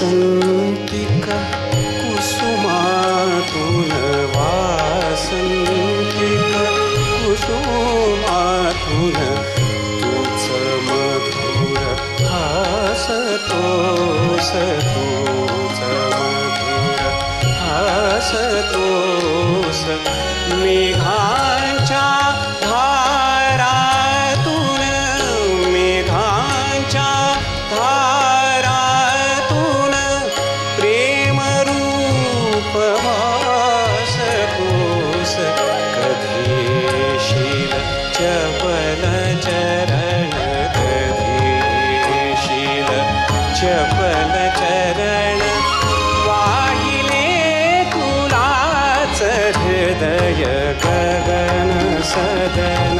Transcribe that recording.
वासंतिका कुसुमातून वासंतिका कुसुमातून तूच मधुर हासतोस तूच मधुर हासतोस मेघांच्या धारातून मेघांच्या धारातून प्रेमरूप भासतोस कधी येशील चपल चरण कधी येशील चपल चरण वाहिले तुलाच हृदय गगन सदन